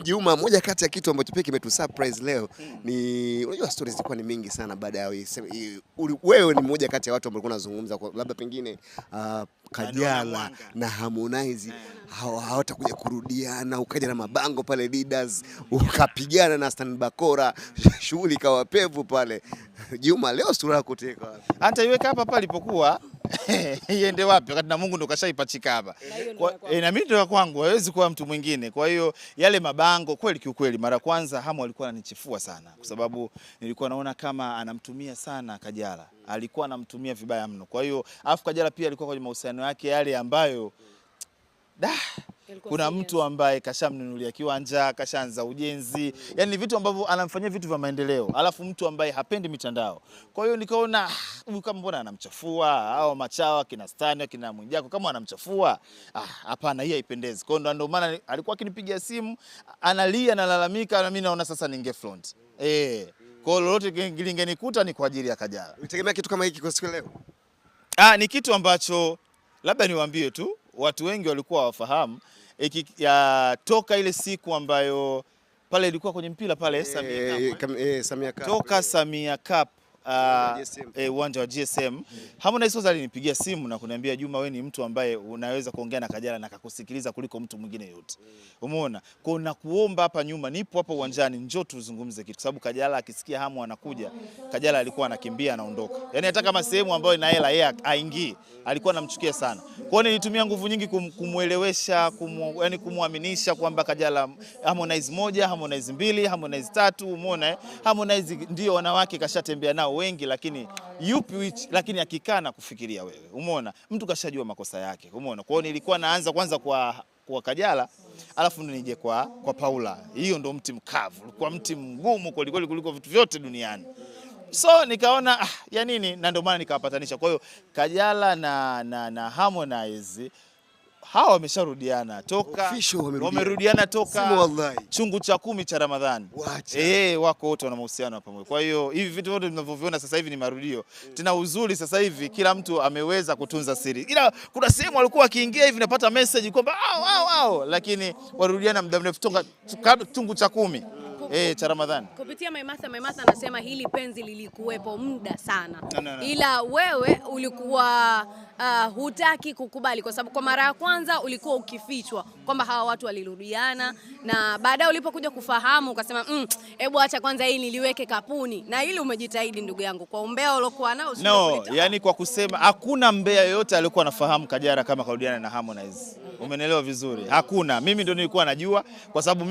Juma, moja kati ya kitu ambacho pia kimetu surprise leo ni unajua stories zilikuwa ni mingi sana baada ya wewe ni mmoja kati ya watu ambao walikuwa wanazungumza labda pengine Kajala na Harmonize hawatakuja kurudiana, ukaja na mabango pale leaders, ukapigana na Stan Bakora, shughuli kawa pevu pale. Juma, leo sura yako kuteka wapi? Hata iweka hapa palipokuwa iende wapi wakati na Mungu ndo kashaipachika hapa. Na mimi ndo kwangu hawezi kuwa mtu mwingine. Kwa hiyo yale mabango kweli kiukweli mara kwanza Hamu alikuwa ananichefua sana kwa sababu nilikuwa naona kama anamtumia sana Kajala. Alikuwa anamtumia vibaya mno. Kwa hiyo afu Kajala pia alikuwa kwenye mahusiano yake yale ambayo kuna mtu ambaye kashamnunulia kiwanja, kashaanza ujenzi. Yaani ni vitu ambavyo anamfanyia vitu vya maendeleo. Alafu mtu ambaye hapendi mitandao. Kwa hiyo nikaona huyu kama mbona anamchafua au machawa kina Stani kina Mwijaku kama anamchafua. Hapana, hii haipendezi. Kwa hiyo ndio maana alikuwa akinipigia simu, analia na lalamika na mimi naona sasa ningefront. Kwa hiyo lolote lingenikuta ni kwa ajili ya Kajala. Unategemea kitu kama hiki kwa siku leo? Ni kitu ambacho labda niwaambie tu watu wengi walikuwa hawafahamu toka ile siku ambayo pale ilikuwa kwenye mpira pale Samia Cup. Toka Samia Cup uwanja wa GSM. Harmonize alinipigia simu na kuniambia, Juma, wewe ni mtu ambaye unaweza kuongea na Kajala na akakusikiliza kuliko mtu mwingine yote. Umeona? Kwa na kuomba hapa nyuma, nipo hapa uwanjani, njoo tuzungumze kitu, kwa sababu Kajala akisikia Hamu anakuja, Kajala alikuwa anakimbia anaondoka. Yaani hata kama sehemu ambayo ina hela yeye aingii, alikuwa anamchukia sana. Kwa hiyo nilitumia nguvu nyingi kumuelewesha, yani kumuaminisha kwamba Kajala Harmonize 1, Harmonize 2, Harmonize 3, umeona? Harmonize ndio wanawake kashatembea nao wengi, lakini lakini akikaa na kufikiria wewe, umeona, mtu kashajua makosa yake, umeona. Kwa hiyo nilikuwa naanza kwanza kwa Kajala, alafu ndo nije kwa Paula. Hiyo ndo mti mkavu, kwa mti mgumu kuliko vitu vyote duniani. So nikaona ya nini, na ndio maana nikawapatanisha. Kwa hiyo Kajala na Harmonize hawa wamesharudiana wamerudiana toka chungu cha 10 cha Ramadhani. Wako wote wana mahusiano pamoja. Kwa hiyo hivi vitu vyote tunavyoviona sasa hivi ni marudio. Tena uzuri sasa hivi kila mtu ameweza kutunza siri. Ila kuna sehemu walikuwa akiingia hivi napata message kwamba lakini warudiana muda mrefu toka chungu cha 10 cha Ramadhani. Kupitia Maimartha anasema hili penzi lilikuwepo muda sana. Ila wewe ulikuwa hutaki kukubali kwa sababu kwa mara ya kwanza ulikuwa ukifichwa kwamba hawa watu walirudiana, na baadaye ulipokuja kufahamu ukasema hebu acha kwanza hii niliweke kapuni, na ili umejitahidi ndugu yangu kwa umbea uliokuwa nao. Yani kwa kusema hakuna mbea yoyote alikuwa anafahamu Kajala kama karudiana na Harmonize. Umeelewa vizuri? Hakuna. Mimi ndio nilikuwa najua kwa sababu